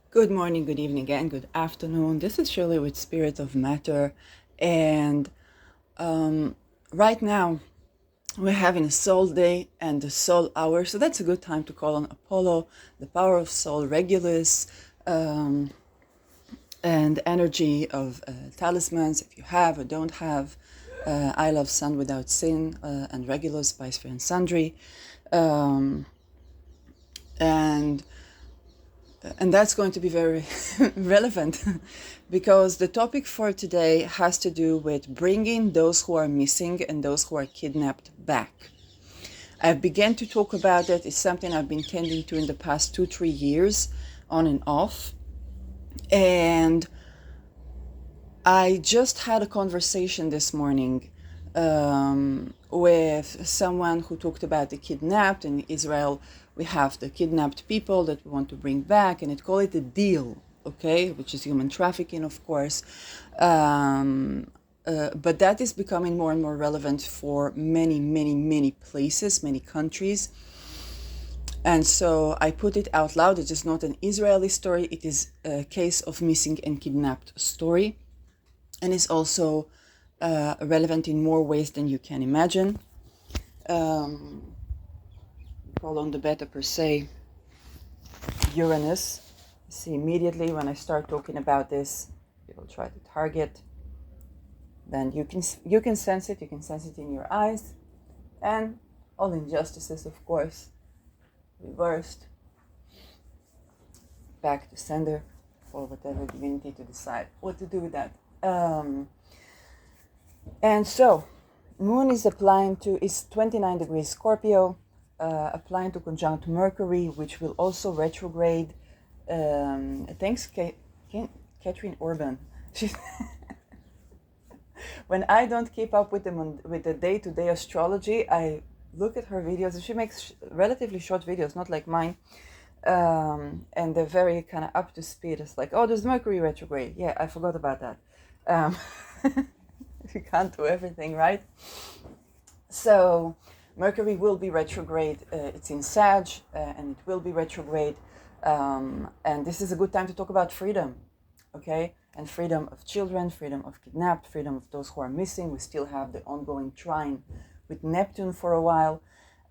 Good morning, good evening, and good afternoon. This is Shirley with Spirit of Matter. And right now, we're having a Soul Day and a Soul Hour. So that's a good time to call on Apollo, the power of Soul, Regulus, and energy of talismans, if you have or don't have. I love Sun Without Sin and Regulus by Sphere and Sundry. And And that's going to be very relevant because the topic for today has to do with bringing those who are missing and those who are kidnapped back. I began to talk about it. It's something I've been tending to in the past 2-3 years, on and off. And I just had a conversation this morning with someone who talked about the kidnapped. In Israel, we have the kidnapped people that we want to bring back, and it call it a deal, okay, which is human trafficking, of course. But that is becoming more and more relevant for many, many, many places, many countries. And so I put it out loud. It is not an Israeli story. It is a case of missing and kidnapped story. And it's also relevant in more ways than you can imagine. Call on the Beta Persei, Uranus. See, immediately when I start talking about this, it will try to target. Then you can sense it. You can sense it in your eyes, and all injustices, of course, reversed back to sender for whatever divinity to decide what to do with that. And so, Moon is is 29 degrees Scorpio, applying to conjunct Mercury, which will also retrograde. Thanks, Catherine Orban. When I don't keep up with the day-to-day astrology, I look at her videos, and she makes relatively short videos, not like mine. And they're very kind of up to speed. It's like, oh, there's Mercury retrograde. Yeah, I forgot about that. You can't do everything, right? So Mercury will be retrograde. It's in Sag, and it will be retrograde. And this is a good time to talk about freedom, okay? And freedom of children, freedom of kidnapped, freedom of those who are missing. We still have the ongoing trine with Neptune for a while.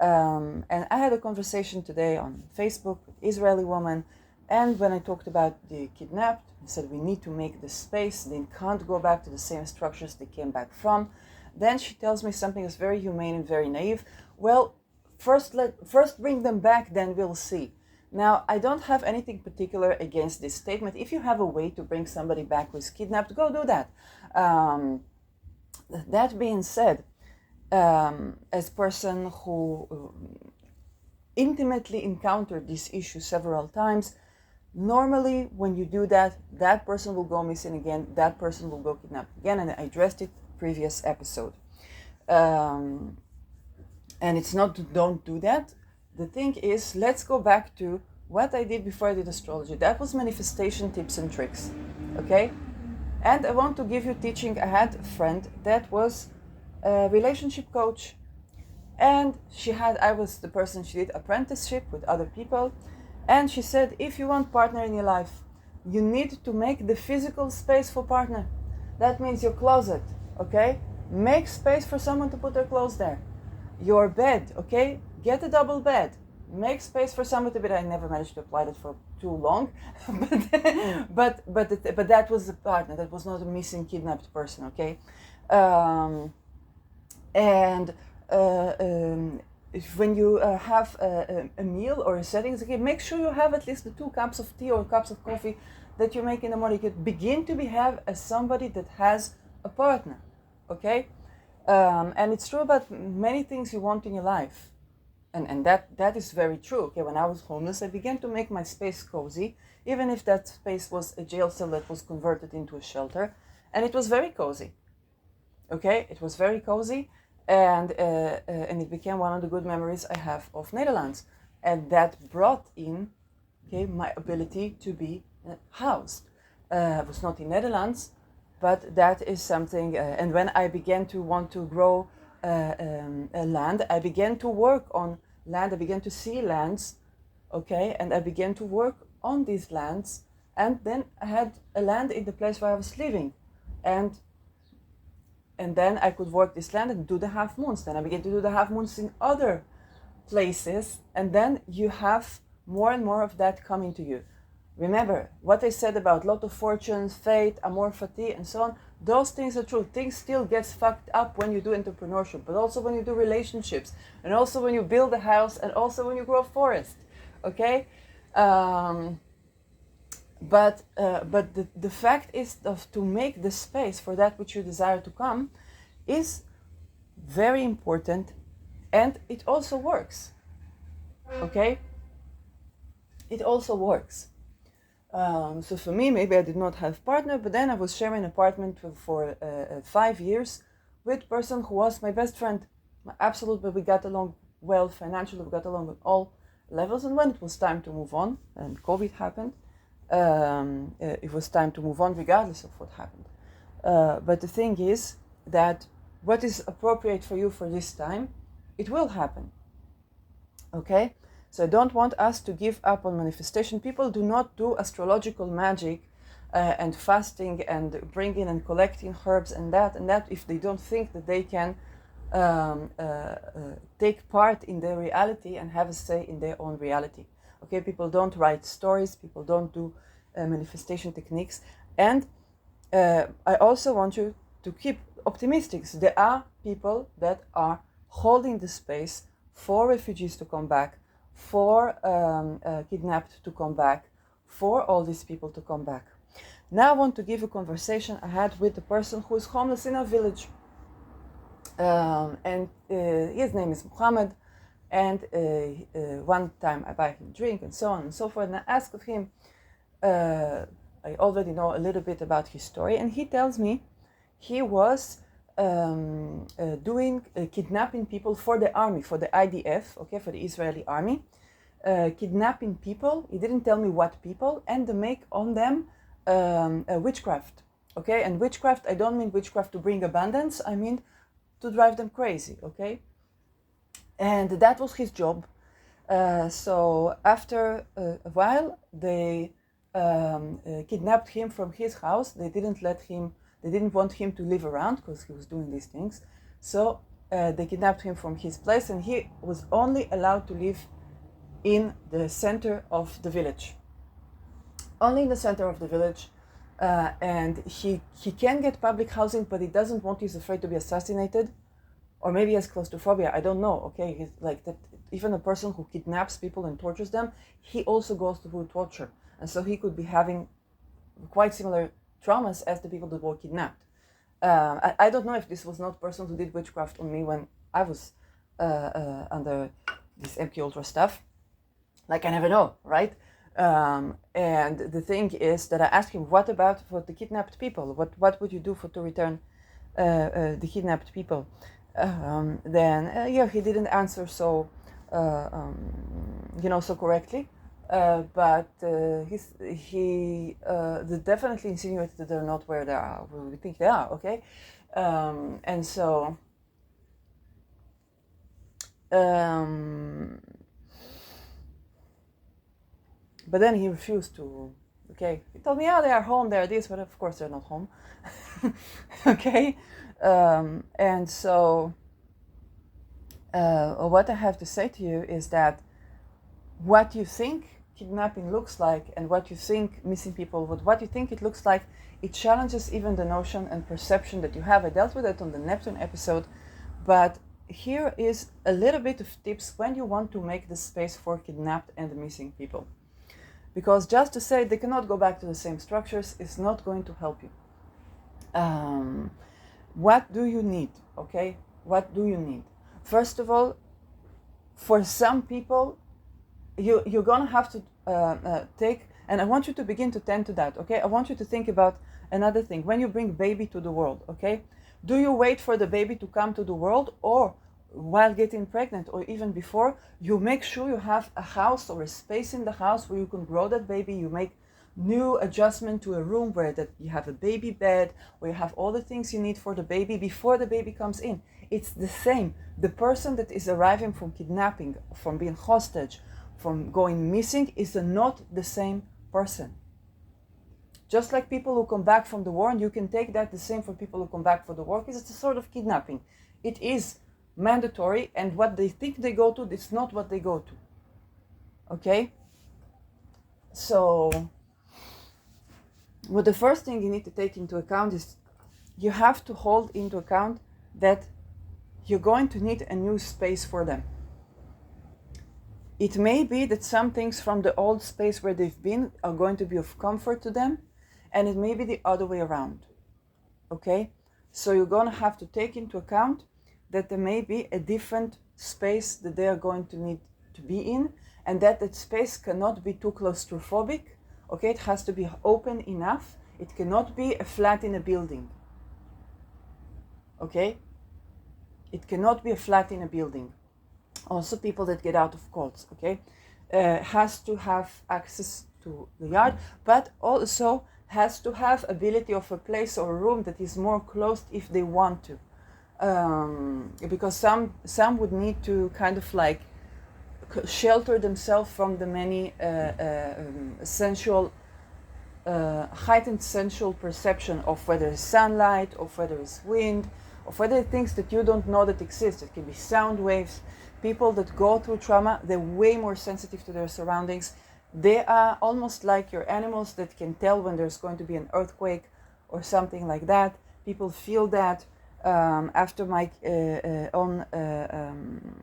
And I had a conversation today on Facebook with Israeli woman, and when I talked about the kidnapped, I said we need to make the space. They can't go back to the same structures they came back from. Then she tells me something that's very humane and very naive. Well, first bring them back, then we'll see. Now, I don't have anything particular against this statement. If you have a way to bring somebody back who's kidnapped, go do that. That being said, as a person who intimately encountered this issue several times, normally when you do that, that person will go missing again, that person will go kidnapped again, and I addressed it previous episode. And it's not don't do that. The thing is, let's go back to what I did before I did astrology. That was manifestation tips and tricks, okay? And I want to give you teaching. I had a friend that was a relationship coach, and I was the person, she did apprenticeship with other people, and she said, if you want partner in your life, you need to make the physical space for partner. That means your closet, okay? Make space for someone to put their clothes there. Your bed, okay? Get a double bed. Make space for somebody to be there. I never managed to apply that for too long, but that was a partner. That was not a missing, kidnapped person, okay? And when you have a meal or a setting, okay, make sure you have at least the 2 cups of tea or cups of coffee that you make in the morning. You begin to behave as somebody that has a partner, okay? And it's true about many things you want in your life. And that is very true. Okay, when I was homeless, I began to make my space cozy, even if that space was a jail cell that was converted into a shelter. And it was very cozy. Okay, it was very cozy. And it became one of the good memories I have of Netherlands. And that brought in, okay, my ability to be housed. I was not in Netherlands, but that is something. And when I began to want to grow land, I began to work on land. I began to see lands, okay, and I began to work on these lands and then I had a land in the place where I was living, and then I could work this land and do the half moons. Then I began to do the half moons in other places, and then you have more and more of that coming to you. Remember what I said about lot of fortunes, fate, amor fati, and so on. Those things are true. Things still gets fucked up when you do entrepreneurship, but also when you do relationships, and also when you build a house, and also when you grow a forest. Okay, but the fact is to make the space for that which you desire to come is very important, and it also works. Okay, it also works. So for me, maybe I did not have partner, but then I was sharing an apartment for 5 years with a person who was my best friend. Absolutely, we got along well financially, we got along on all levels. And when it was time to move on, and COVID happened, it was time to move on regardless of what happened. But the thing is that what is appropriate for you for this time, it will happen. Okay? So I don't want us to give up on manifestation. People do not do astrological magic and fasting and bringing and collecting herbs and that if they don't think that they can take part in their reality and have a say in their own reality. Okay, people don't write stories, people don't do manifestation techniques. And I also want you to keep optimistic. So there are people that are holding the space for refugees to come back, for kidnapped to come back, for all these people to come back. Now I want to give a conversation I had with a person who is homeless in a village. And his name is Muhammad. And one time I buy him a drink and so on and so forth. And I ask of him, I already know a little bit about his story. And he tells me he was kidnapping people for the army, for the IDF, okay, for the Israeli army, kidnapping people. He didn't tell me what people, and to make on them witchcraft, okay. And witchcraft, I don't mean witchcraft to bring abundance. I mean to drive them crazy, okay. And that was his job. So after a while, they kidnapped him from his house. They didn't want him to live around because he was doing these things. So they kidnapped him from his place, and he was only allowed to live in the center of the village. Only in the center of the village. And he can get public housing, but he doesn't want, he's afraid to be assassinated. Or maybe he has claustrophobia, I don't know, okay? He's like that. Even a person who kidnaps people and tortures them, he also goes through torture. And so he could be having quite similar traumas as the people that were kidnapped. I don't know if this was not person who did witchcraft on me when I was under this MK Ultra stuff. Like, I never know, right? And the thing is that I asked him, what about for the kidnapped people? What would you do to return the kidnapped people? Then he didn't answer so so correctly. But he definitely insinuated that they're not where they are. We think they are, okay? And so but then he refused to. Okay, he told me, they are home, they are this, but of course they're not home. Okay, and so what I have to say to you is that what you think kidnapping looks like and what you think missing people, what you think it looks like, it challenges even the notion and perception that you have. I dealt with it on the Neptune episode, but here is a little bit of tips when you want to make the space for kidnapped and missing people. Because just to say they cannot go back to the same structures is not going to help you. What do you need, okay? What do you need? First of all, for some people, you're gonna have to take, and I want you to begin to tend to that, okay? I want you to think about another thing. When you bring baby to the world, okay? Do you wait for the baby to come to the world, or while getting pregnant, or even before, you make sure you have a house or a space in the house where you can grow that baby? You make new adjustment to a room where that you have a baby bed, where you have all the things you need for the baby before the baby comes in. It's the same. The person that is arriving from kidnapping, from being hostage, from going missing, is not the same person. Just like people who come back from the war, and you can take that the same for people who come back for the war, because it's a sort of kidnapping. It is mandatory, and what they think they go to, it's not what they go to. Okay? So, well, the first thing you need to take into account is you have to hold into account that you're going to need a new space for them. It may be that some things from the old space where they've been are going to be of comfort to them, and it may be the other way around. Okay? So you're going to have to take into account that there may be a different space that they are going to need to be in, and that space cannot be too claustrophobic. Okay? It has to be open enough. It cannot be a flat in a building. Okay? It cannot be a flat in a building. Also, people that get out of colds, okay, has to have access to the yard, but also has to have ability of a place or a room that is more closed if they want to, because some would need to kind of like shelter themselves from the many heightened sensual perception of whether it's sunlight, of whether it's wind, of whether things that you don't know that exist. It can be sound waves. People that go through trauma, they're way more sensitive to their surroundings. They are almost like your animals that can tell when there's going to be an earthquake or something like that. People feel that. After my own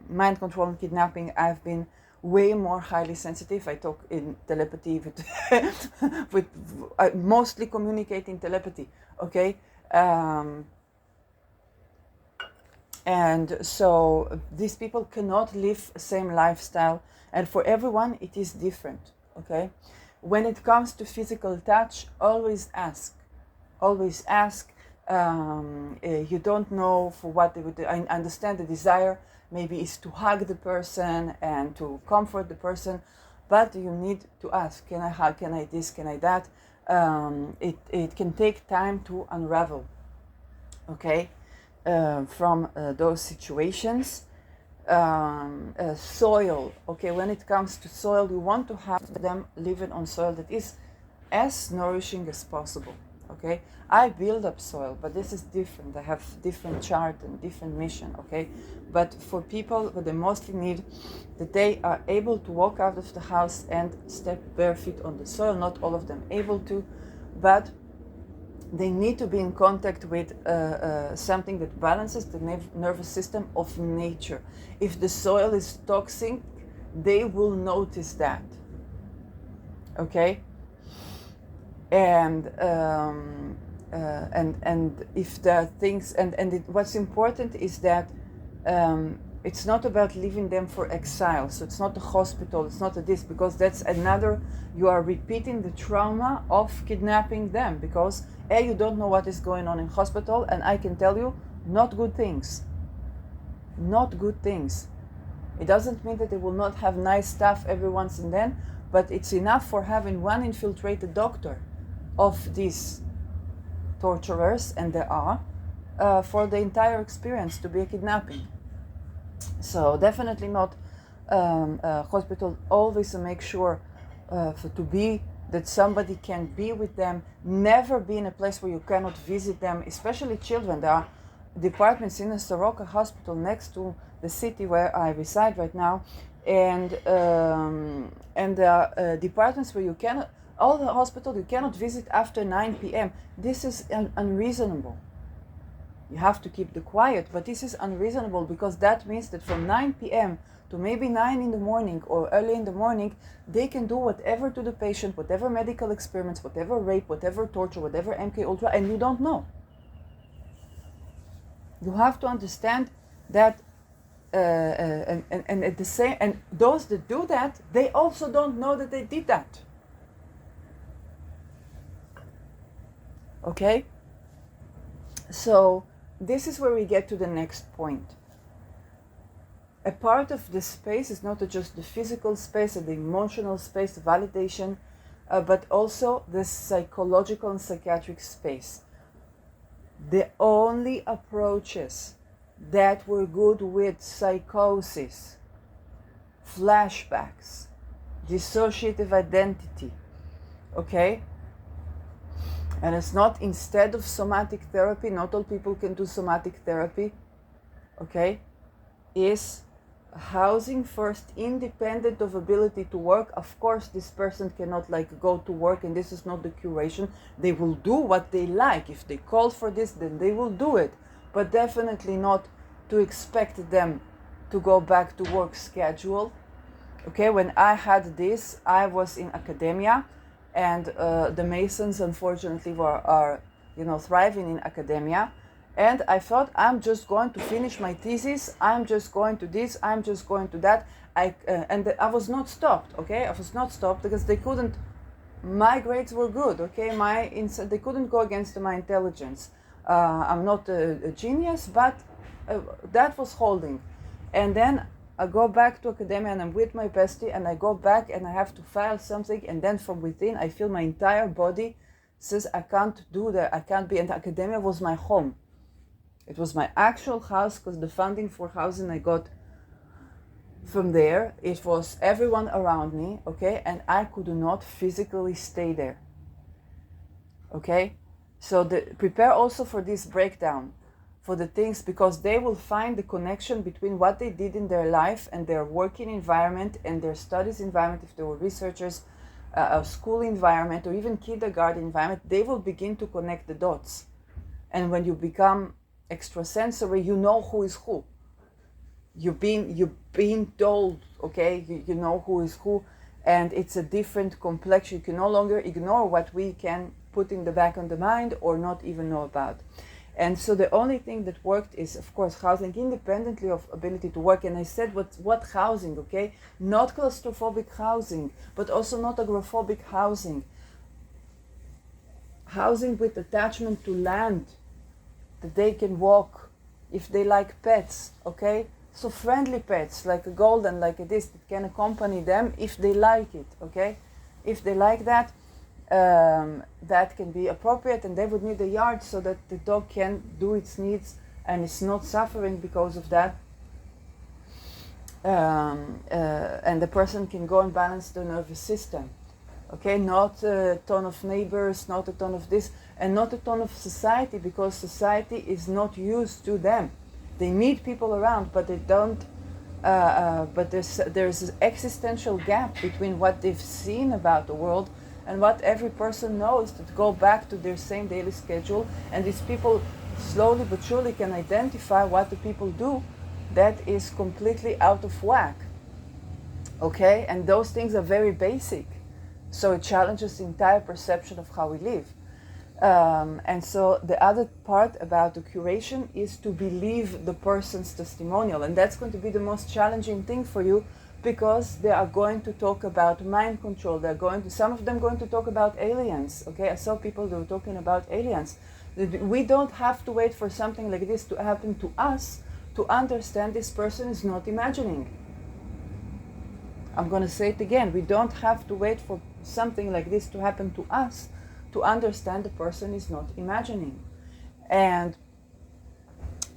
mind control and kidnapping, I've been way more highly sensitive. I talk in telepathy with I mostly communicate in telepathy, okay? And so these people cannot live the same lifestyle, and for everyone it is different, okay? When it comes to physical touch, always ask. Always ask. You don't know for what they would do. I understand the desire maybe is to hug the person and to comfort the person, but you need to ask, can I hug, can I this, can I that? It can take time to unravel, okay, from those situations. Soil, okay, when it comes to soil, you want to have them living on soil that is as nourishing as possible. Okay, I build up soil, but this is different. I have different chart and different mission. Okay, but for people, what they mostly need, that they are able to walk out of the house and step bare feet on the soil. Not all of them able to, but they need to be in contact with something that balances the nervous system of nature. If the soil is toxic, they will notice that. Okay. And if there are things, what's important is that it's not about leaving them for exile. So it's not a hospital, it's not a this, because that's another, you are repeating the trauma of kidnapping them, because you don't know what is going on in hospital, and I can tell you, not good things. Not good things. It doesn't mean that they will not have nice stuff every once and then, but it's enough for having one infiltrated doctor of these torturers, and there are, for the entire experience to be a kidnapping. So definitely not hospital. Always make sure to be that somebody can be with them. Never be in a place where you cannot visit them, especially children. There are departments in the Soroka Hospital next to the city where I reside right now, and there are departments where you cannot. All the hospital you cannot visit after 9 p.m. This is unreasonable. You have to keep the quiet, but this is unreasonable, because that means that from 9 p.m. to maybe 9 in the morning or early in the morning, they can do whatever to the patient, whatever medical experiments, whatever rape, whatever torture, whatever MK Ultra, and you don't know. You have to understand that, and at the same, and those that do that, they also don't know that they did that. Okay? So this is where we get to the next point. A part of the space is not just the physical space and the emotional space, the validation, but also the psychological and psychiatric space. The only approaches that were good with psychosis, flashbacks, dissociative identity, okay, And it's not instead of somatic therapy, not all people can do somatic therapy, okay, is housing first, independent of ability to work. Of course, this person cannot like go to work, and this is not the curation. They will do what they like. If they call for this, then they will do it, but definitely not to expect them to go back to work schedule. Okay, when I had this, I was in academia, and the Masons unfortunately are thriving in academia. And I thought, I'm just going to finish my thesis, I'm just going to this, I'm just going to that. And I was not stopped, okay? I was not stopped because they couldn't, my grades were good, okay? They couldn't go against my intelligence. I'm not a genius, but that was holding. And then I go back to academia and I'm with my bestie, and I go back and I have to file something, and then from within I feel my entire body says I can't do that, I can't be. And academia was my home. It was my actual house because the funding for housing I got from there. It was everyone around me, okay? And I could not physically stay there, okay? So prepare also for this breakdown, for the things, because they will find the connection between what they did in their life and their working environment and their studies environment. If they were researchers, a school environment, or even kindergarten environment, they will begin to connect the dots. And when you become extrasensory, you know who is who. You've been told, okay, you know who is who, and it's a different complexion. You can no longer ignore what we can put in the back of the mind or not even know about. And so the only thing that worked is, of course, housing independently of ability to work. And I said, what housing, okay? Not claustrophobic housing, but also not agoraphobic housing. Housing with attachment to land, that they can walk, if they like pets, okay? So friendly pets, like a golden, like a this, that can accompany them if they like it, okay? If they like that, that can be appropriate, and they would need a yard so that the dog can do its needs and it's not suffering because of that. And the person can go and balance the nervous system. Okay, not a ton of neighbors, not a ton of this, and not a ton of society, because society is not used to them. They need people around, but they don't. But there's an existential gap between what they've seen about the world and what every person knows, that go back to their same daily schedule. And these people slowly but surely can identify what the people do that is completely out of whack. Okay, and those things are very basic. So it challenges the entire perception of how we live. And so the other part about the curation is to believe the person's testimonial. And that's going to be the most challenging thing for you, because they are going to talk about mind control. Some of them going to talk about aliens. Okay, I saw people that were talking about aliens. We don't have to wait for something like this to happen to us to understand this person is not imagining. I'm going to say it again. We don't have to wait for something like this to happen to us to understand the person is not imagining. And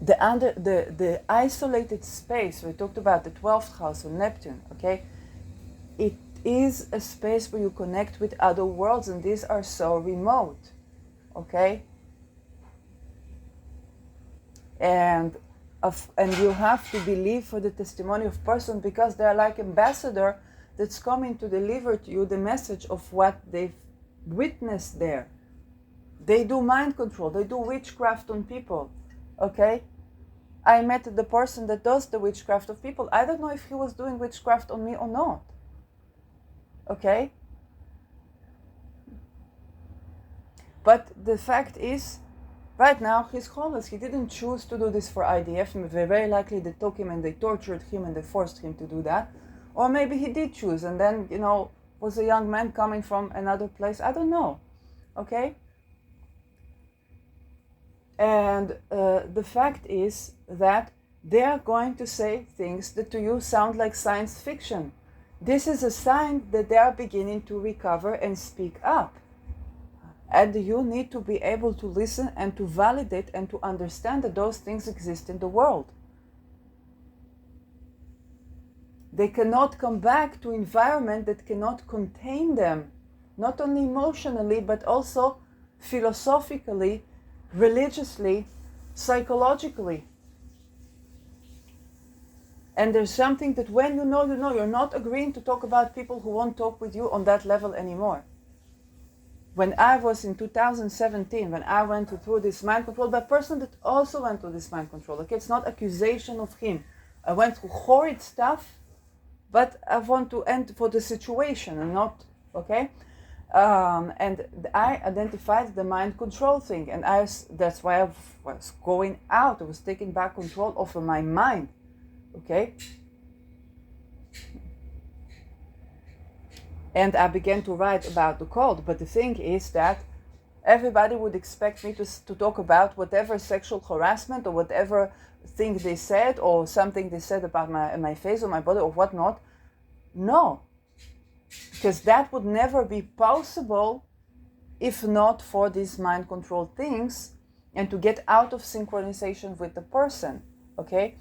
the isolated space, we talked about the 12th house of Neptune, okay? It is a space where you connect with other worlds, and these are so remote, okay? And you have to believe for the testimony of person, because they're like ambassador that's coming to deliver to you the message of what they've witnessed there. They do mind control, they do witchcraft on people, okay? I met the person that does the witchcraft of people. I don't know if he was doing witchcraft on me or not, okay? But the fact is, right now he's homeless. He didn't choose to do this for IDF. Very likely they took him and they tortured him and they forced him to do that. Or maybe he did choose and then, was a young man coming from another place. I don't know, okay? And the fact is that they are going to say things that to you sound like science fiction. This is a sign that they are beginning to recover and speak up. And you need to be able to listen and to validate and to understand that those things exist in the world. They cannot come back to environment that cannot contain them, not only emotionally, but also philosophically, religiously, psychologically. And there's something that when you know, you're not agreeing to talk about people who won't talk with you on that level anymore. When I was in 2017, when I went through this mind control, by a person that also went through this mind control, okay, it's not accusation of him. I went through horrid stuff, but I want to end for the situation and not, okay? And I identified the mind control thing, and that's why I was going out. I was taking back control over my mind, okay? And I began to write about the cult. But the thing is that everybody would expect me to talk about whatever sexual harassment or whatever thing they said or something they said about my face or my body or whatnot. No, because that would never be possible if not for these mind control things and to get out of synchronization with the person, okay?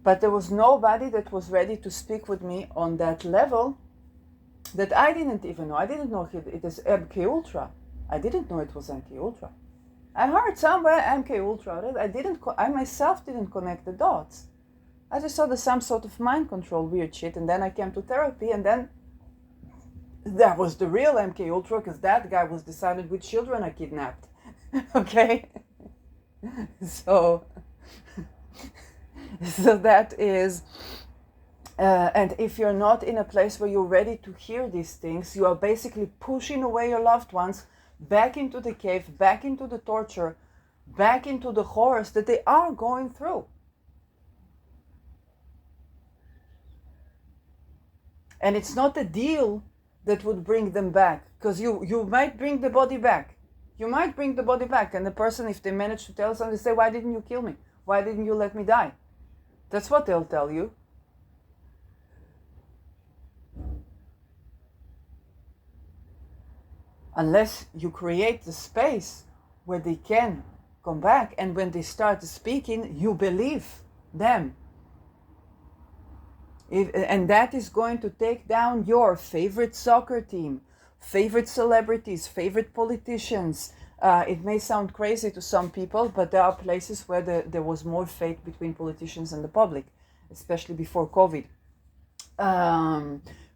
But there was nobody that was ready to speak with me on that level that I didn't even know. I didn't know it is MK Ultra. I didn't know it was MK Ultra. I heard somewhere MK Ultra. I myself didn't connect the dots. I just saw there's some sort of mind control weird shit, and then I came to therapy, and then that was the real MK Ultra, because that guy was decided which children I kidnapped. Okay? So that is, and if you're not in a place where you're ready to hear these things, you are basically pushing away your loved ones back into the cave, back into the torture, back into the horrors that they are going through. And it's not a deal that would bring them back, because you might bring the body back. You might bring the body back, and the person, if they manage to tell something, they say, why didn't you kill me? Why didn't you let me die? That's what they'll tell you. Unless you create the space where they can come back, and when they start speaking, you believe them. And that is going to take down your favorite soccer team, favorite celebrities, favorite politicians. It may sound crazy to some people, but there are places where there was more faith between politicians and the public, especially before COVID.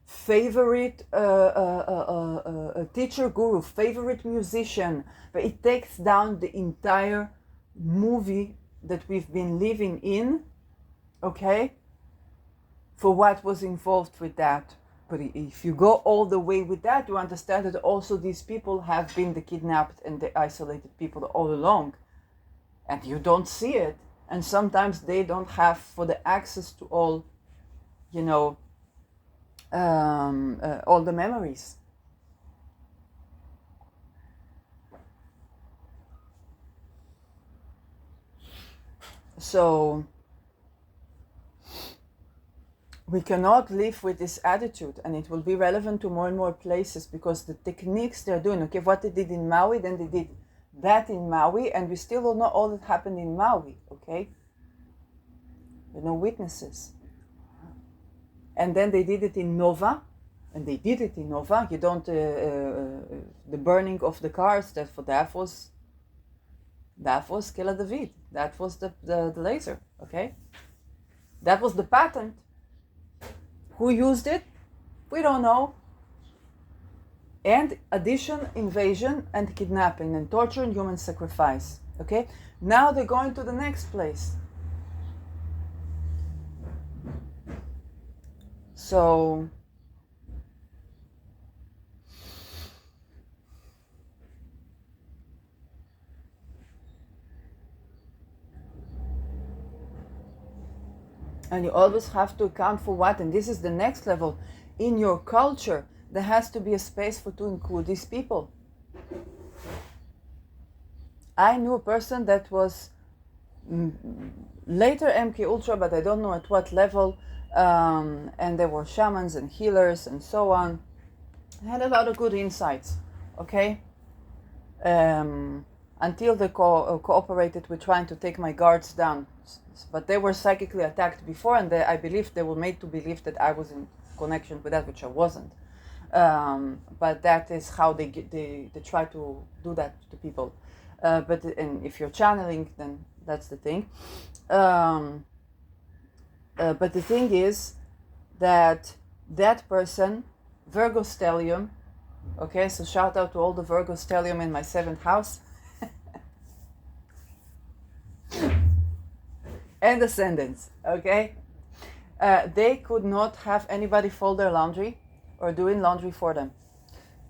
Favorite teacher, guru, favorite musician. But it takes down the entire movie that we've been living in, okay, for what was involved with that. But if you go all the way with that, you understand that also these people have been the kidnapped and the isolated people all along. And you don't see it. And sometimes they don't have for the access to all, all the memories. So we cannot live with this attitude, and it will be relevant to more and more places, because the techniques they're doing, okay, what they did in Maui, then they did that in Maui, and we still don't know all that happened in Maui, okay? There are no witnesses. And then they did it in Nova, and they did it in Nova. You don't, the burning of the cars, that was Kela David. That was the laser, okay? That was the patent. Who used it? We don't know. And addition, invasion, and kidnapping, and torture, and human sacrifice. Okay? Now they're going to the next place. So and you always have to account for what, and this is the next level. In your culture, there has to be a space to include these people. I knew a person that was later MK Ultra, but I don't know at what level, and there were shamans and healers and so on. I had a lot of good insights, okay? Until they cooperated with trying to take my guards down. But they were psychically attacked before, and I believe they were made to believe that I was in connection with that, which I wasn't. But that is how they try to do that to people. And if you're channeling, then that's the thing. But the thing is that that person, Virgo stellium, okay, so shout out to all the Virgo stellium in my 7th house and ascendants, okay? They could not have anybody fold their laundry or doing laundry for them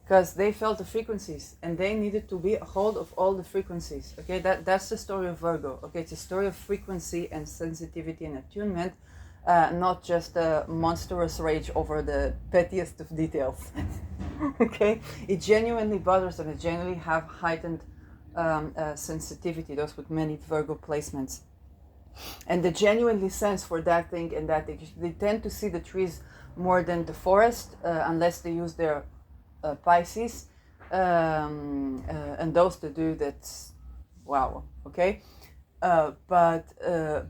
because they felt the frequencies and they needed to be a hold of all the frequencies, okay? That's the story of Virgo, okay? It's a story of frequency and sensitivity and attunement, not just a monstrous rage over the pettiest of details. Okay, it genuinely bothers them. It genuinely have heightened sensitivity. Those with many Virgo placements, and they genuinely sense for that thing and that they tend to see the trees more than the forest, unless they use their Pisces, and those to do that's wow. Okay. But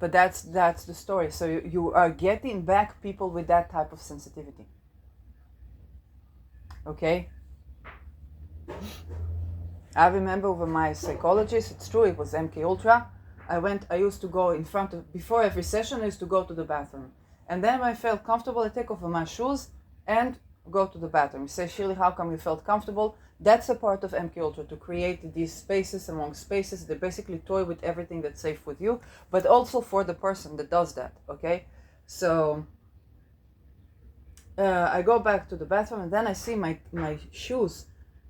that's the story. So you are getting back people with that type of sensitivity. Okay. I remember with my psychologist, it's true, it was MK Ultra. I used to go in front of, before every session, I used to go to the bathroom. And then when I felt comfortable, I take off my shoes and go to the bathroom. You say, Shirley, how come you felt comfortable? That's a part of MK Ultra, to create these spaces among spaces. They basically toy with everything that's safe with you, but also for the person that does that, okay? So I go back to the bathroom and then I see my shoes.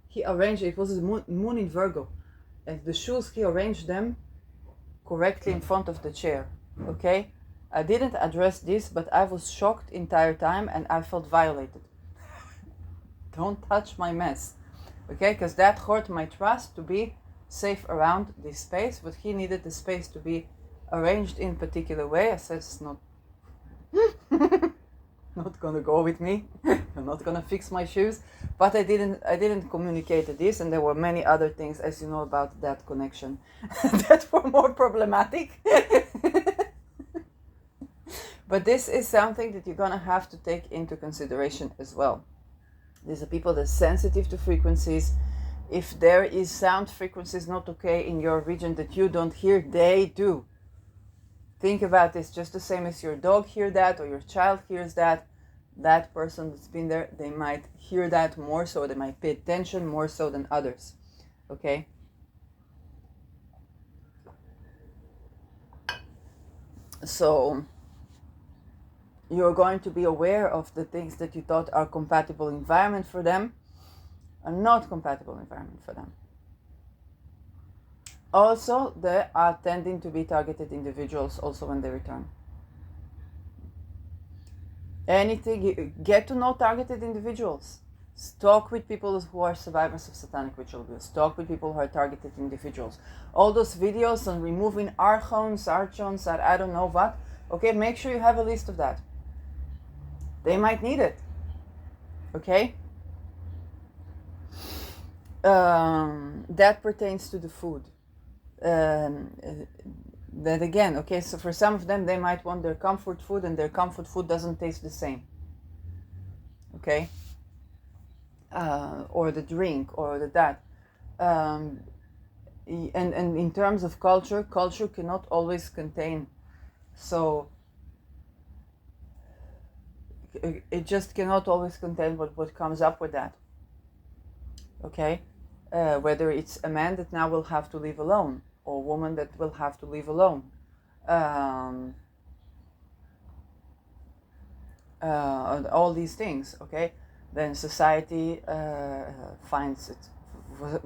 He arranged, it was a moon in Virgo. And the shoes, he arranged them correctly in front of the chair, okay? I didn't address this, but I was shocked the entire time and I felt violated. Don't touch my mess, okay? Because that hurt my trust to be safe around this space, but he needed the space to be arranged in a particular way. I said, it's not gonna go with me. You're not gonna fix my shoes. But I didn't communicate this, and there were many other things, as you know, about that connection that were more problematic. But this is something that you're gonna have to take into consideration as well. These are people that are sensitive to frequencies. If there is sound frequencies not okay in your region that you don't hear, they do. Think about this, just the same as your dog hears that or your child hears that. That person that's been there, they might hear that more so, they might pay attention more so than others, okay? So you're going to be aware of the things that you thought are compatible environment for them are not compatible environment for them. Also, they are tending to be targeted individuals also when they return. Anything, get to know targeted individuals. Talk with people who are survivors of satanic ritual abuse. Talk with people who are targeted individuals. All those videos on removing archons, I don't know what. Okay, make sure you have a list of that. They might need it. Okay? That pertains to the food. That again, okay, so for some of them, they might want their comfort food, and their comfort food doesn't taste the same. Okay? Or the drink, or that. And in terms of culture cannot always contain. So it just cannot always contain what comes up with that. Okay? Whether it's a man that now will have to live alone, or a woman that will have to live alone. All these things, okay? Then society finds it,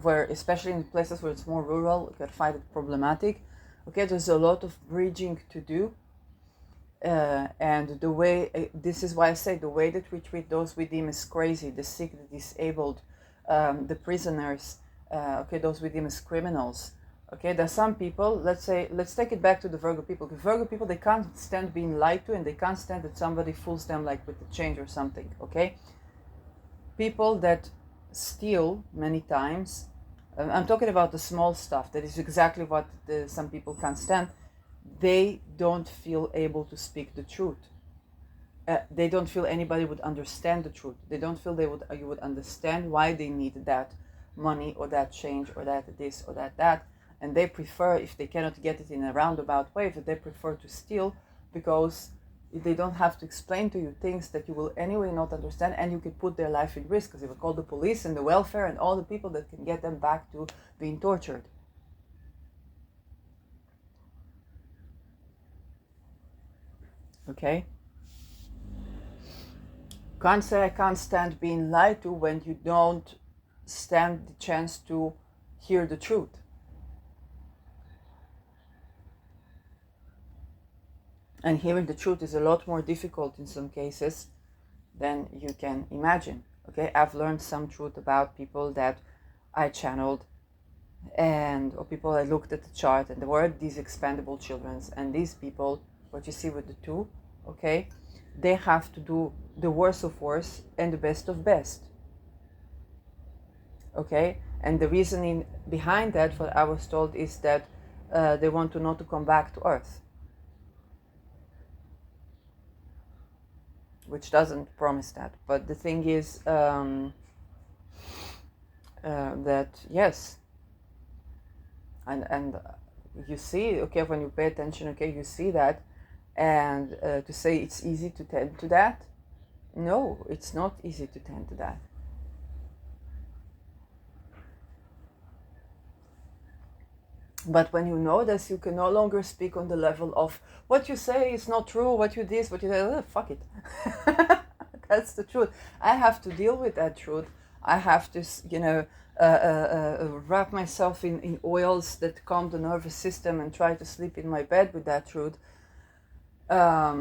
where especially in places where it's more rural, you can find it problematic. Okay, there's a lot of bridging to do. And the way, this is why I say the way that we treat those we deem as crazy, the sick, the disabled, the prisoners, okay, those we deem as criminals. Okay, there's some people, let's take it back to the Virgo people. The Virgo people, they can't stand being lied to, and they can't stand that somebody fools them like with the change or something, okay? People that steal many times, I'm talking about the small stuff, that is exactly what some people can't stand. They don't feel able to speak the truth. they don't feel anybody would understand the truth. They don't feel you would understand why they need that money or that change or that this or that. And they prefer, if they cannot get it in a roundabout way, that they prefer to steal, because they don't have to explain to you things that you will anyway not understand, and you can put their life in risk, because they will call the police and the welfare and all the people that can get them back to being tortured. Okay? Can't say I can't stand being lied to when you don't stand the chance to hear the truth. And hearing the truth is a lot more difficult in some cases than you can imagine. Okay, I've learned some truth about people that I channeled, or people I looked at the chart, and there were these expendable children, and these people, what you see with the two, okay, they have to do the worst of worst and the best of best. Okay, and the reasoning behind that, what I was told, is that they want to not to come back to Earth, which doesn't promise that. But the thing is that yes, and you see, okay, when you pay attention, okay, you see that, and to say it's easy to tend to that, no, it's not easy to tend to that. But when you know this, you can no longer speak on the level of what you say is not true, what you this, what you say, fuck it. That's the truth. I have to deal with that truth. I have to, wrap myself in oils that calm the nervous system and try to sleep in my bed with that truth. But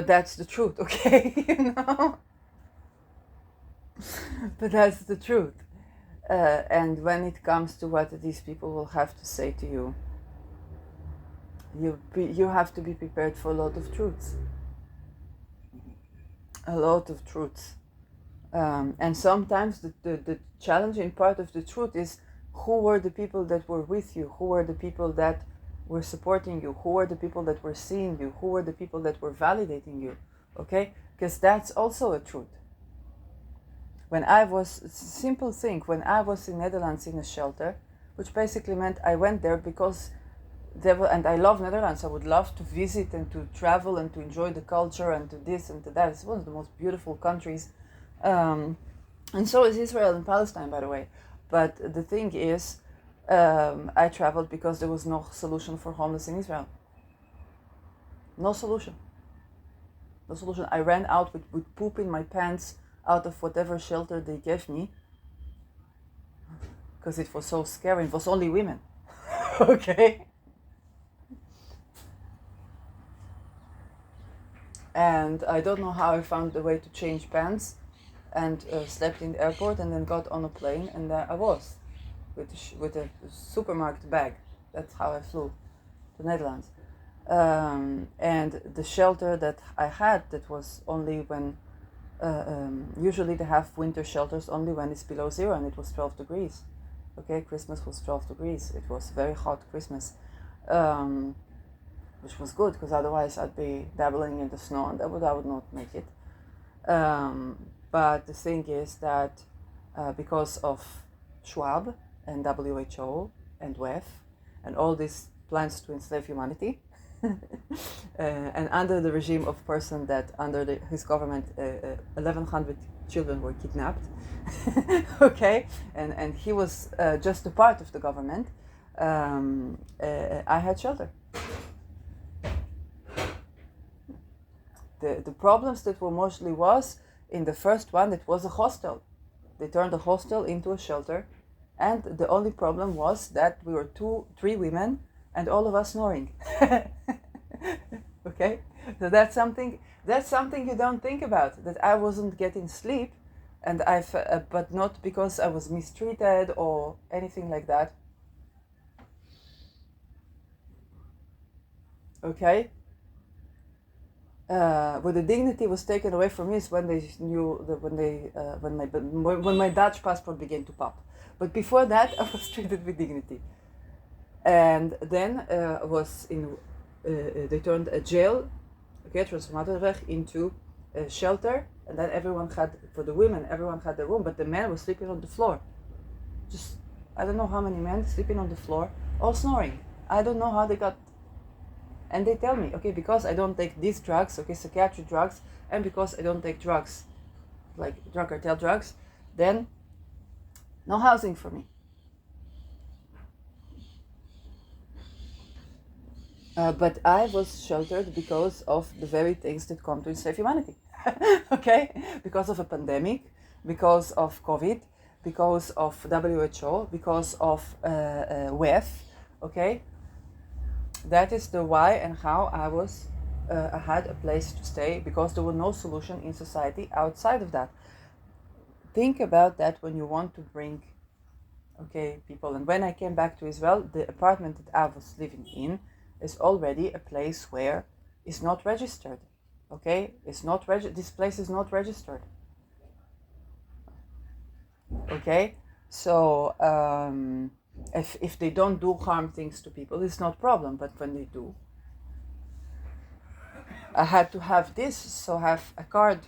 that's the truth, okay? But that's the truth. And when it comes to what these people will have to say to you, you have to be prepared for a lot of truths. A lot of truths. And sometimes the challenging part of the truth is, who were the people that were with you? Who were the people that were supporting you? Who were the people that were seeing you? Who were the people that were validating you? Okay? Because that's also a truth. When I was, simple thing, when I was in Netherlands in a shelter, which basically meant I went there because and I love Netherlands. I would love to visit and to travel and to enjoy the culture and to this and to that. It's one of the most beautiful countries. And so is Israel and Palestine, by the way. But the thing is, I traveled because there was no solution for homeless in Israel. No solution. No solution. I ran out with poop in my pants out of whatever shelter they gave me, because it was so scary. It was only women. Okay? And I don't know how I found the way to change pants, and slept in the airport, and then got on a plane, and I was with a supermarket bag. That's how I flew to Netherlands. And the shelter that I had, that was only when usually they have winter shelters only when it's below zero, and it was 12 degrees. Okay, Christmas was 12 degrees. It was very hot Christmas, which was good, because otherwise I'd be dabbling in the snow, and I would not make it. But the thing is that because of Schwab and WHO and WEF and all these plans to enslave humanity, and under the regime of person that under his government 1,100 children were kidnapped, okay, and he was just a part of the government, I had shelter. The problems that were mostly was in the first one, it was a hostel. They turned the hostel into a shelter, and the only problem was that we were 3 women and all of us snoring. Okay, so that's something you don't think about, that I wasn't getting sleep, and but not because I was mistreated or anything like that. Okay. Where the dignity was taken away from me is when they knew that when my Dutch passport began to pop. But before that, I was treated with dignity. And then they turned a jail, okay, Transformatorweg, into a shelter, and then for the women, everyone had their room, but the men were sleeping on the floor. Just, I don't know how many men sleeping on the floor, all snoring. I don't know how they got. And they tell me, okay, because I don't take these drugs, okay, psychiatric drugs, and because I don't take drugs, like drug cartel drugs, then no housing for me. But I was sheltered because of the very things that come to enslave humanity. Okay? Because of a pandemic, because of COVID, because of WHO, because of WEF. Okay? That is the why and how I had a place to stay, because there was no solution in society outside of that. Think about that when you want to bring, okay, people. And when I came back to Israel, the apartment that I was living in is already a place where it's not registered. Okay, it's not this place is not registered. Okay, so if they don't do harm things to people, it's not problem. But when they do, I had to have this, so have a card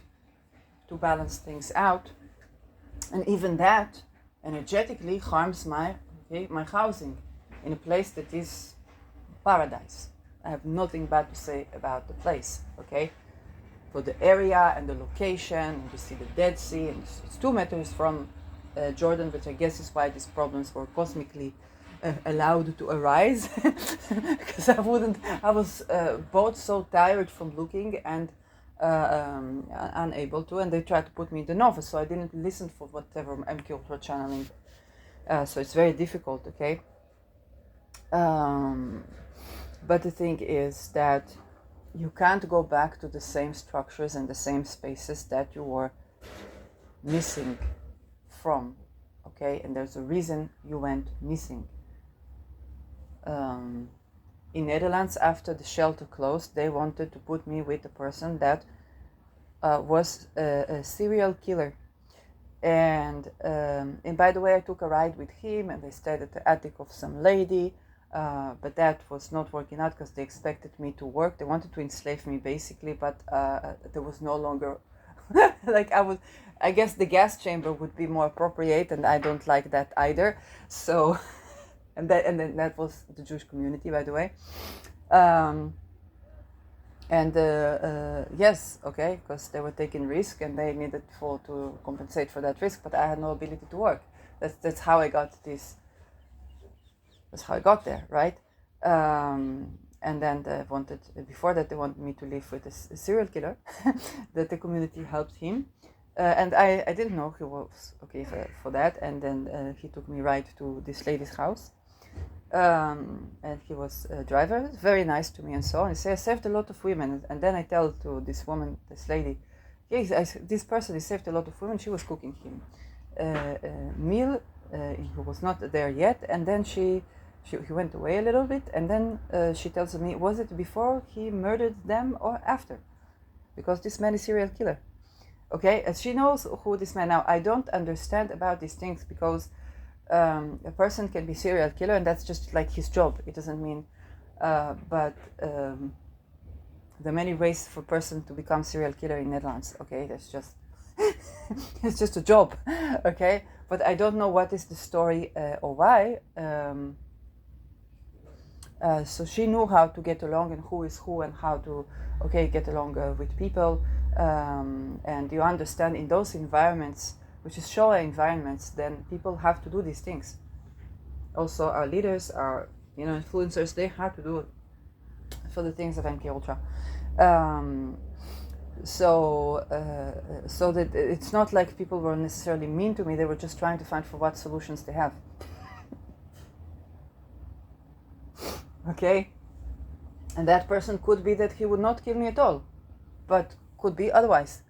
to balance things out, and even that energetically harms my housing in a place that is paradise. I have nothing bad to say about the place, okay? For the area and the location, and you see the Dead Sea, and it's 2 meters from Jordan, which I guess is why these problems were cosmically allowed to arise, because I was both so tired from looking and unable to, and they tried to put me in the novice, so I didn't listen for whatever MK Ultra channeling, so it's very difficult, okay? But the thing is that you can't go back to the same structures and the same spaces that you were missing from, okay? And there's a reason you went missing. In Netherlands, after the shelter closed, they wanted to put me with a person that was a serial killer. And by the way, I took a ride with him, and they stayed at the attic of some lady. But that was not working out because they expected me to work. They wanted to enslave me basically, but there was no longer like I guess the gas chamber would be more appropriate, and I don't like that either. So and then that was the Jewish community, by the way. Yes, okay, because they were taking risk and they needed to compensate for that risk, but I had no ability to work. That's how I got this. That's how I got there, right? And then before that, they wanted me to live with a serial killer, that the community helped him. And I didn't know he was okay for that. And then he took me right to this lady's house. And he was a driver, very nice to me and so on. He said, I saved a lot of women. And then I tell to this woman, this lady, yes, this person, he saved a lot of women. She was cooking him a meal. He was not there yet. And then he went away a little bit. And then she tells me, was it before he murdered them or after? Because this man is a serial killer. Okay, and she knows who this man. Now, I don't understand about these things because a person can be serial killer and that's just like his job. It doesn't mean, but there are many ways for a person to become serial killer in Netherlands. Okay, that's just it's just a job. Okay, but I don't know what is the story or why. So she knew how to get along and who is who and how to get along with people. And you understand in those environments, which is Shoah environments, then people have to do these things. Also, our leaders, our influencers, they have to do it for the things of MK Ultra. So that it's not like people were necessarily mean to me. They were just trying to find for what solutions they have. Okay, and that person could be that he would not kill me at all, but could be otherwise.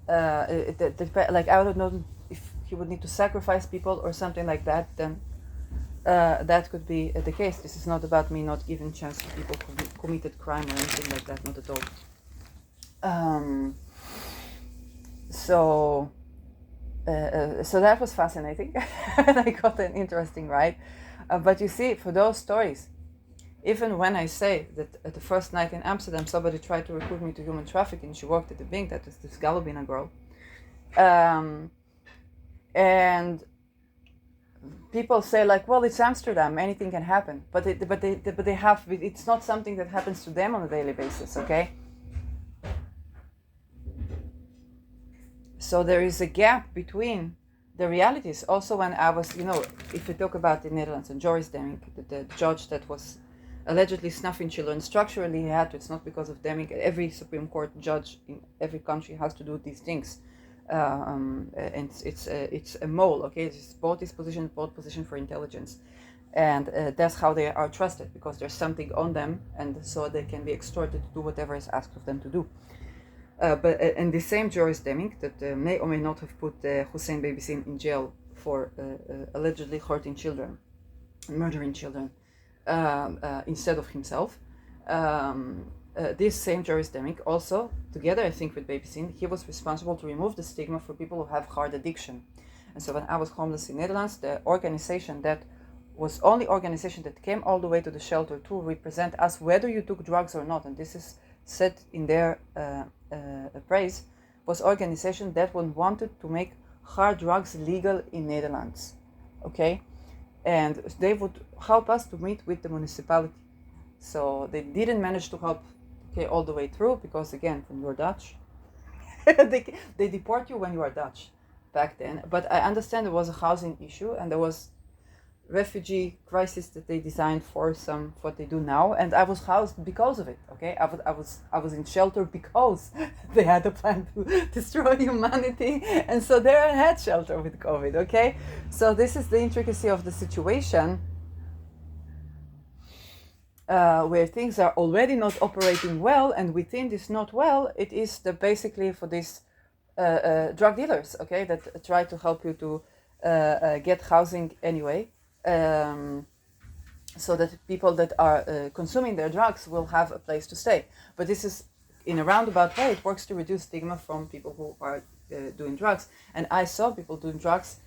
Like I don't know if he would need to sacrifice people or something like that. Then that could be the case. This is not about me not giving chance to people who committed crime or anything like that. Not at all. So that was fascinating. And I got an interesting ride. But you see, for those stories, even when I say that at the first night in Amsterdam, somebody tried to recruit me to human trafficking, she worked at the bank, that is this Galobina girl. And people say like, well, it's Amsterdam, anything can happen. But they have, it's not something that happens to them on a daily basis, okay? So there is a gap between the realities. Also, when I was, if you talk about the Netherlands and Joris Demming, the judge that was allegedly snuffing children, structurally he had to. It's not because of Demming. Every Supreme Court judge in every country has to do these things. And it's a mole, okay? It's both position for intelligence. And that's how they are trusted, because there's something on them, and so they can be extorted to do whatever is asked of them to do. And the same Joris Demming that may or may not have put Hussein Babisin in jail for allegedly hurting children, murdering children, instead of himself. This same Joris Demming also, together I think with Babisin, he was responsible to remove the stigma for people who have hard addiction. And so when I was homeless in Netherlands, the organization that was only organization that came all the way to the shelter to represent us, whether you took drugs or not, and this is said in their praise, was organization that wanted to make hard drugs legal in Netherlands, okay? And they would help us to meet with the municipality. So they didn't manage to help, okay, all the way through, because again, when you're Dutch, they deport you when you are Dutch back then. But I understand there was a housing issue, and there was refugee crisis that they designed for what they do now, and I was housed because of it, okay? I was in shelter because they had a plan to destroy humanity, and so there I had shelter with COVID, okay? So this is the intricacy of the situation, where things are already not operating well, and within this not well, it is basically for these drug dealers, okay, that try to help you to get housing anyway. So that people that are consuming their drugs will have a place to stay. But this is, in a roundabout way, it works to reduce stigma from people who are doing drugs. And I saw people doing drugs.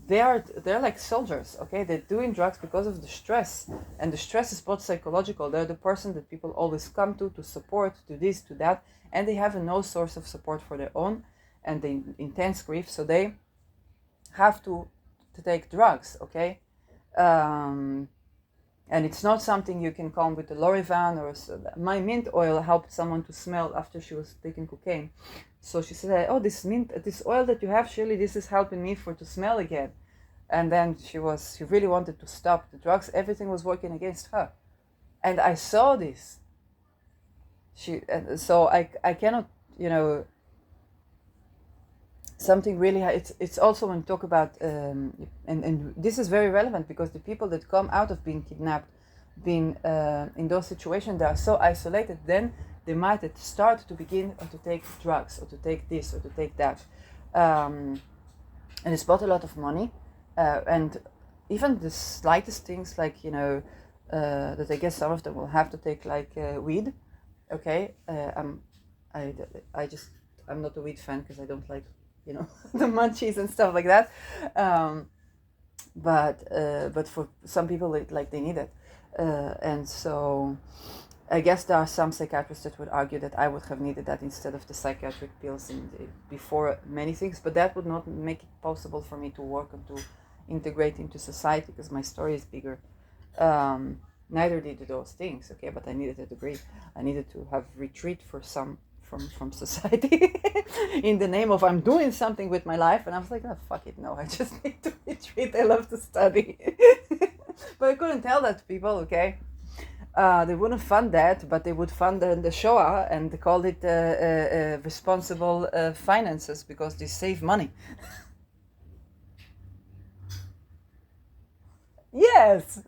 They're like soldiers, okay? They're doing drugs because of the stress, and the stress is both psychological. They're the person that people always come to support, to this, to that, and they have no source of support for their own, and the intense grief, so they have to take drugs, okay? And it's not something you can calm with the Lorivan or my mint oil helped someone to smell after she was taking cocaine. So she said, "Oh, this oil that you have, Shirley, this is helping me to smell again." And then she really wanted to stop the drugs. Everything was working against her, and I saw this. So I cannot, something really, it's also when we talk about and this is very relevant, because the people that come out of being kidnapped, being in those situations, they are so isolated, then they might start to begin to take drugs, or to take this, or to take that, and it's bought a lot of money, and even the slightest things like that I guess some of them will have to take, like weed, okay? I'm not a weed fan, because I don't like the munchies and stuff like that, but for some people they need it, and so I guess there are some psychiatrists that would argue that I would have needed that instead of the psychiatric pills before many things, but that would not make it possible for me to work and to integrate into society, because my story is bigger. Neither did those things, okay, but I needed a degree. I needed to have retreat from society in the name of I'm doing something with my life, and I was like, oh, fuck it, no, I just need to retreat. I love to study. But I couldn't tell that to people, okay? They wouldn't fund that, but they would fund the Shoah and call it responsible finances, because they save money. Yes,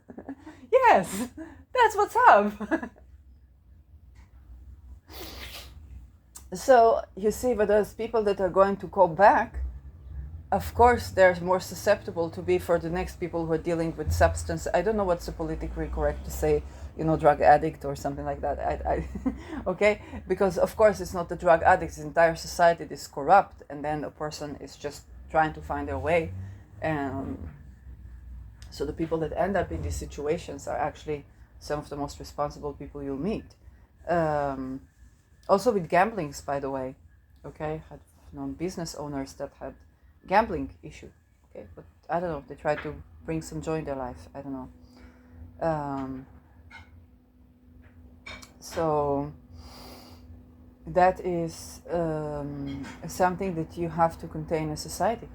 that's what's up. So you see, but those people that are going to go back, of course, they're more susceptible to be for the next people who are dealing with substance. I don't know what's the politically correct to say, drug addict or something like that. Okay, because of course it's not the drug addicts. The entire society is corrupt, and then a person is just trying to find their way, and So the people that end up in these situations are actually some of the most responsible people you'll meet. Also with gamblings, by the way, okay, had known business owners that had gambling issue, okay, but I don't know, they try to bring some joy in their life, I don't know. So that is something that you have to contain in society,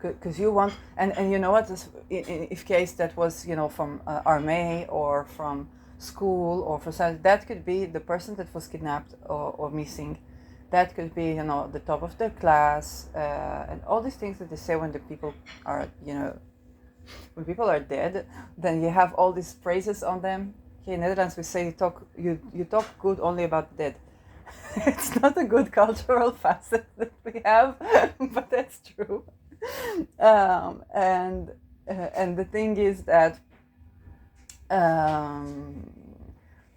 because you want, and you know what, if case that was, you know, from army or from school or from something, that could be the person that was kidnapped or missing, that could be, you know, the top of their class, and all these things that they say when the people are, you know, when people are dead, then you have all these phrases on them. Here in Netherlands we say you talk good only about the dead. It's not a good cultural facet that we have, but that's true. And the thing is that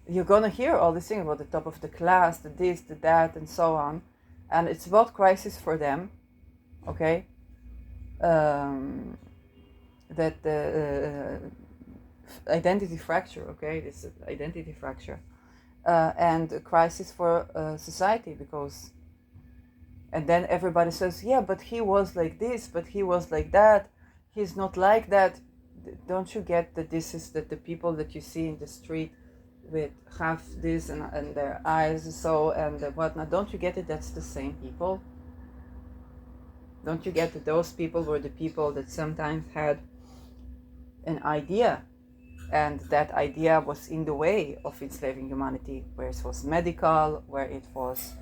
you're gonna hear all these things about the top of the class, the this, the that, and so on, and it's about crisis for them, okay? That the identity fracture, okay? This identity fracture, and a crisis for society, because, and then everybody says, yeah, but he was like this, but he was like that, he's not like that. Don't you get that this is that the people that you see in the street with half this and their eyes so and whatnot, don't you get it? That's the same people. Don't you get that those people were the people that sometimes had an idea, and that idea was in the way of enslaving humanity, where it was medical, where it was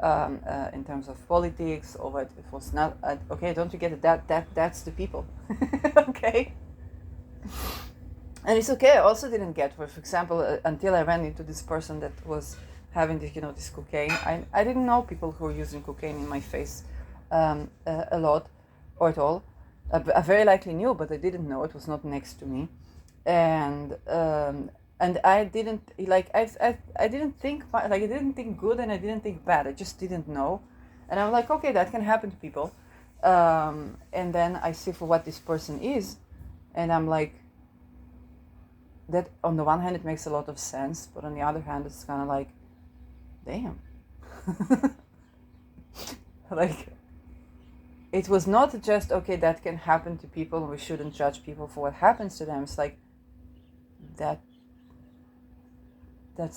in terms of politics, or what it was not. Okay, don't you get it? That's the people. Okay. And it's okay. I also didn't get, for example, until I ran into this person that was having this, you know, this cocaine. I didn't know people who were using cocaine in my face a lot or at all. I very likely knew, but I didn't know. It was not next to me, and I didn't like I didn't think like I didn't think good and I didn't think bad. I just didn't know, and I'm like, okay, that can happen to people. And then I see for what this person is, and I'm like, that on the one hand it makes a lot of sense, but on the other hand it's kind of like, damn. Like, it was not just, okay, that can happen to people, we shouldn't judge people for what happens to them. It's like, that's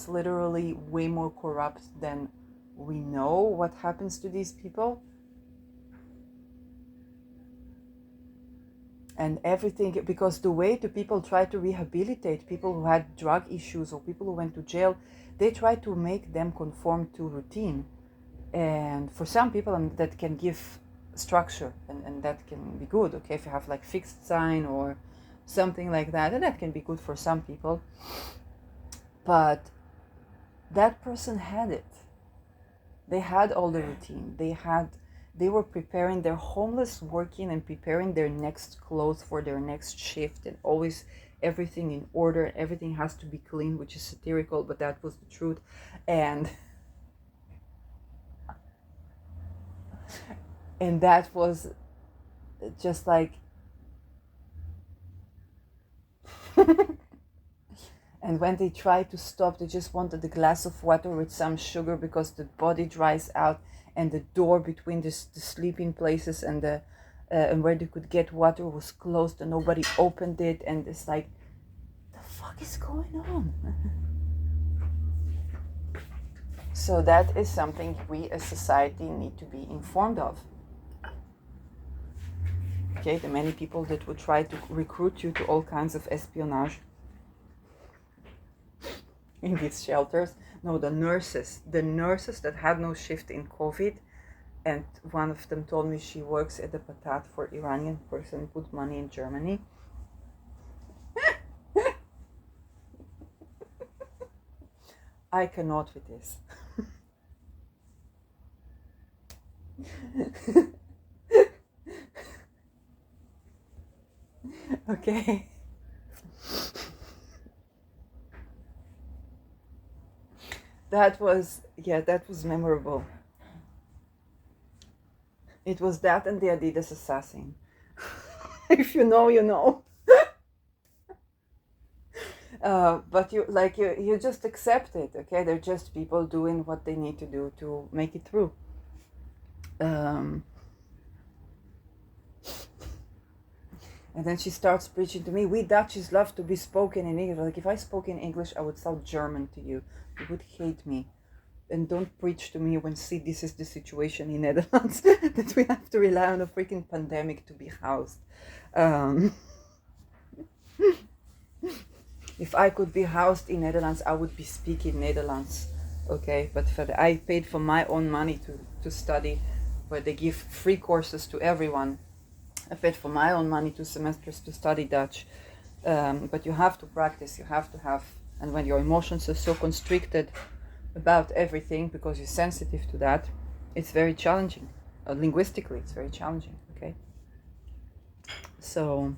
literally way more corrupt than we know what happens to these people. And everything, because the way the people try to rehabilitate people who had drug issues or people who went to jail, they try to make them conform to routine. And for some people, that can give structure, and that can be good, okay, if you have like fixed sign or something like that, and that can be good for some people. But that person had it. They had all the routine. They were preparing, they're homeless, working and preparing their next clothes for their next shift, and always everything in order, everything has to be clean, which is satirical, but that was the truth. And that was just like and when they tried to stop, they just wanted a glass of water with some sugar, because the body dries out, and the door between the sleeping places and the and where they could get water was closed, and nobody opened it. And it's like, the fuck is going on? So that is something we as society need to be informed of. Okay, the many people that would try to recruit you to all kinds of espionage in these shelters. No, the nurses that had no shift in COVID, and one of them told me she works at the Patat for Iranian person who put money in Germany. I cannot with this. Okay. That was memorable. It was that and the Adidas assassin. If you know, you know. But you just accept it, okay? They're just people doing what they need to do to make it through. And then she starts preaching to me, we Dutchies love to be spoken in English. Like, if I spoke in English, I would sound German to you. You would hate me. And don't preach to me when, see, this is the situation in Netherlands, that we have to rely on a freaking pandemic to be housed. If I could be housed in Netherlands, I would be speaking Netherlands, okay? But I paid for my own money to study, where they give free courses to everyone. I paid for my own money 2 semesters to study Dutch. But you have to practice, you have to have, and when your emotions are so constricted about everything, because you're sensitive to that, it's very challenging. Linguistically, it's very challenging, okay? So,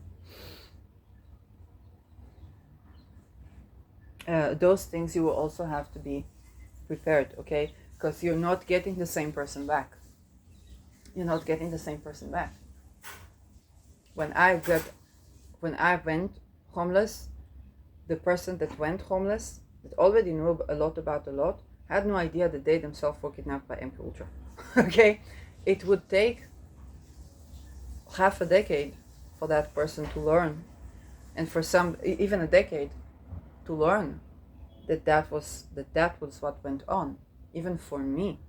those things you will also have to be prepared, okay? Because you're not getting the same person back. You're not getting the same person back. When I went homeless, the person that went homeless, that already knew a lot about a lot, had no idea that they themselves were kidnapped by MK Ultra. Okay? It would take half a decade for that person to learn, and for some even a decade to learn that was what went on, even for me.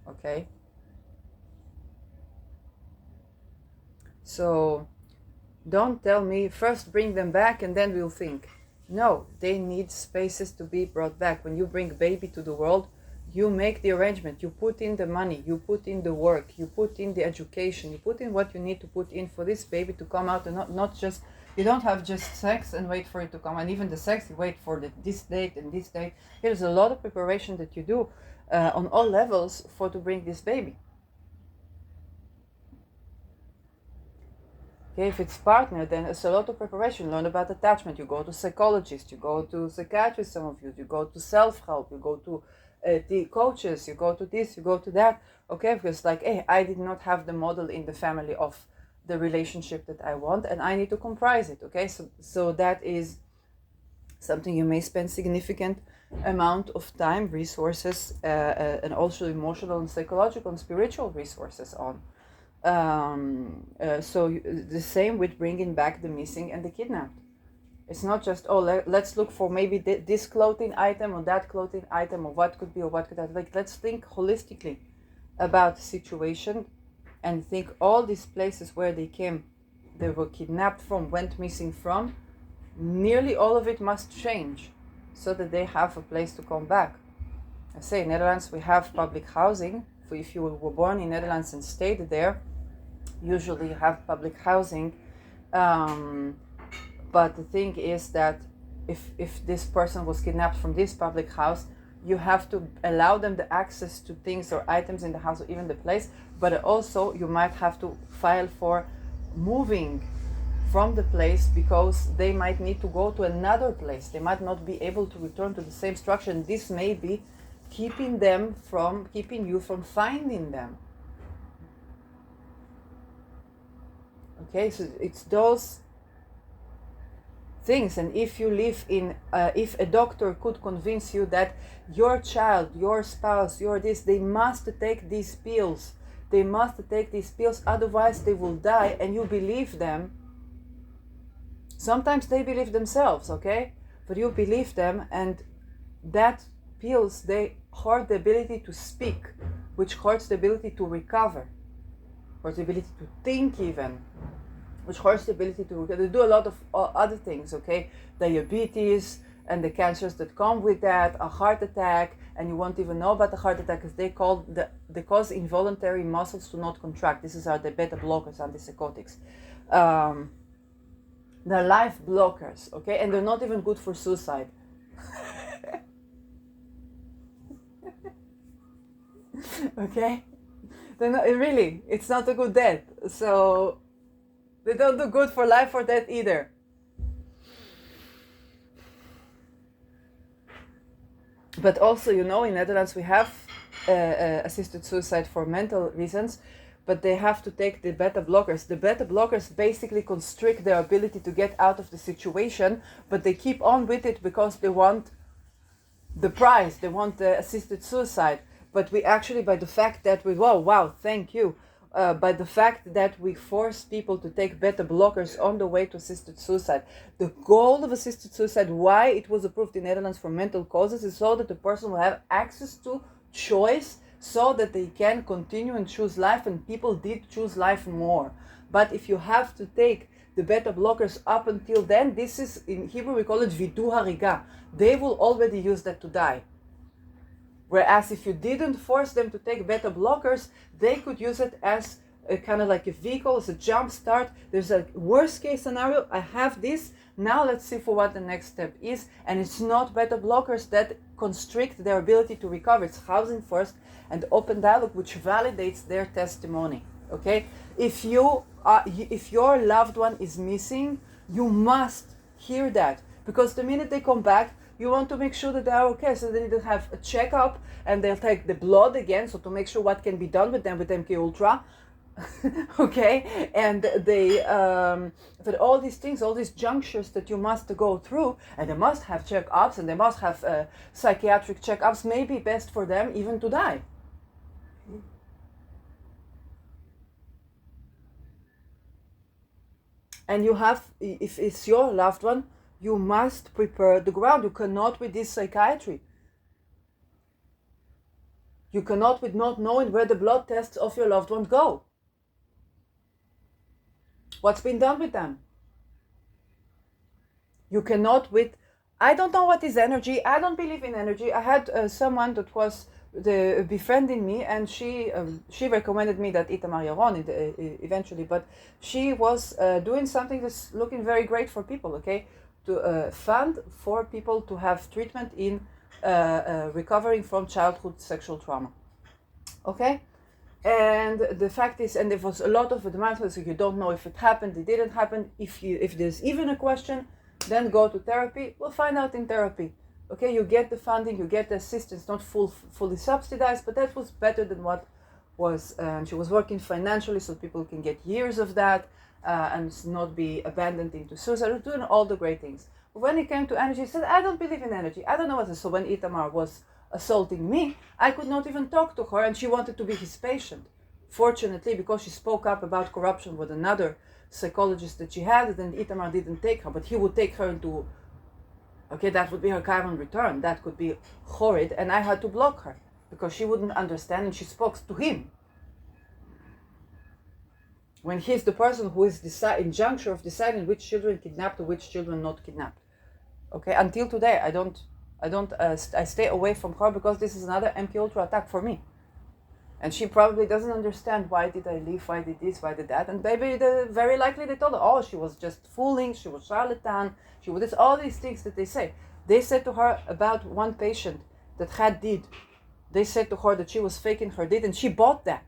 Okay? So don't tell me first bring them back and then we'll think. No, they need spaces to be brought back. When you bring a baby to the world, you make the arrangement, you put in the money, you put in the work, you put in the education, you put in what you need to put in for this baby to come out, and not just, you don't have just sex and wait for it to come, and even the sex, you wait for this date and this date. There's a lot of preparation that you do on all levels to bring this baby. Okay, if it's partner, then it's a lot of preparation. Learn about attachment. You go to psychologists, you go to psychiatrists, some of you go to self-help, you go to the coaches, you go to this, you go to that. Okay, because like, hey, I did not have the model in the family of the relationship that I want, and I need to comprise it. Okay, so that is something you may spend significant amount of time, resources, and also emotional and psychological and spiritual resources on. So the same with bringing back the missing and the kidnapped. It's not just, let's look for maybe this clothing item or that clothing item, or what could be or what could that. Like, let's think holistically about the situation and think all these places where they were kidnapped from, went missing from. Nearly all of it must change so that they have a place to come back. I say in Netherlands we have public housing. For if you were born in Netherlands and stayed there, usually you have public housing, but the thing is that if this person was kidnapped from this public house, you have to allow them the access to things or items in the house or even the place, but also you might have to file for moving from the place, because they might need to go to another place. They might not be able to return to the same structure, and this may be keeping you from finding them. Okay, so it's those things. And if you live in, if a doctor could convince you that your child, your spouse, they must take these pills, otherwise they will die, and you believe them. Sometimes they believe themselves, okay? But you believe them, and that pills, they hurt the ability to speak, which hurts the ability to recover, hurts the ability to think even, which hurts the ability to do a lot of other things, okay? Diabetes and the cancers that come with that, a heart attack, and you won't even know about the heart attack because they cause involuntary muscles to not contract. These are the beta blockers, antipsychotics. They're life blockers, okay? And they're not even good for suicide. Okay? It's not a good death. So they don't do good for life or death either. But also, in Netherlands we have assisted suicide for mental reasons, but they have to take the beta blockers. The beta blockers basically constrict their ability to get out of the situation, but they keep on with it because they want the prize, they want the assisted suicide. But we actually, by the fact that we, wow, thank you, by the fact that we force people to take beta blockers on the way to assisted suicide. The goal of assisted suicide, why it was approved in Netherlands for mental causes, is so that the person will have access to choice, so that they can continue and choose life, and people did choose life more. But if you have to take the beta blockers up until then, this is, in Hebrew we call it vidu hariga. They will already use that to die. Whereas if you didn't force them to take beta blockers, they could use it as a kind of like a vehicle, as a jump start. There's a worst case scenario, I have this, now let's see for what the next step is. And it's not beta blockers that constrict their ability to recover. It's housing first and open dialogue, which validates their testimony. Okay, if your loved one is missing, you must hear that, because the minute they come back, you want to make sure that they are okay. So they need to have a checkup, and they'll take the blood again, so to make sure what can be done with them with MK Ultra. Okay, and they but all these things, all these junctures that you must go through, and they must have checkups, and they must have psychiatric checkups, may be best for them even to die. And you have, if it's your loved one, you must prepare the ground. You cannot with this psychiatry. You cannot with not knowing where the blood tests of your loved one go. What's been done with them? You cannot with, I don't know what is energy. I don't believe in energy. I had someone that was befriending me, and she recommended me that Itamar Yaron eventually, but she was doing something that's looking very great for people, okay? To fund for people to have treatment in recovering from childhood sexual trauma, okay? And the fact is, and there was a lot of advancements, so you don't know if it happened, it didn't happen. If there's even a question, then go to therapy. We'll find out in therapy. Okay, you get the funding, you get the assistance, not fully subsidized, but that was better than what was. She was working financially, so people can get years of that and not be abandoned into suicide, doing all the great things. But when it came to energy, she said, I don't believe in energy. I don't know what it is. So when Itamar was assaulting me, I could not even talk to her, and she wanted to be his patient. Fortunately, because she spoke up about corruption with another psychologist that she had, then Itamar didn't take her, but he would take her into, okay, that would be her carbon return. That could be horrid, and I had to block her because she wouldn't understand, and she spoke to him. When he's the person who is in juncture of deciding which children kidnapped or which children not kidnapped. Okay, until today, I stay away from her because this is another MK Ultra attack for me. And she probably doesn't understand, why did I leave, why did this, why did that. And maybe very likely they told her, oh, she was just fooling, she was charlatan, she was this, all these things that they say. They said to her about one patient that had DID. They said to her that she was faking her DID, and she bought that.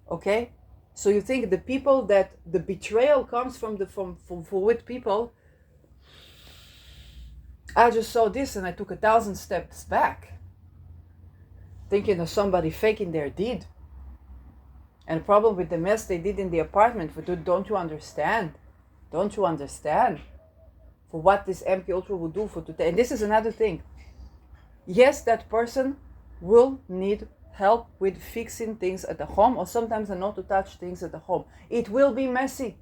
Okay? So you think the people that the betrayal comes from with people, I just saw this and I took 1,000 steps back, thinking of somebody faking their DID. And the problem with the mess they did in the apartment, don't you understand? Don't you understand? For what this MK Ultra will do for today. And this is another thing. Yes, that person will need help with fixing things at the home, or sometimes not to touch things at the home. It will be messy.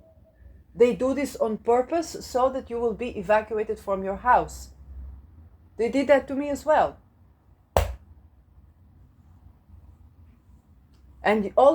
They do this on purpose so that you will be evacuated from your house. They did that to me as well. And also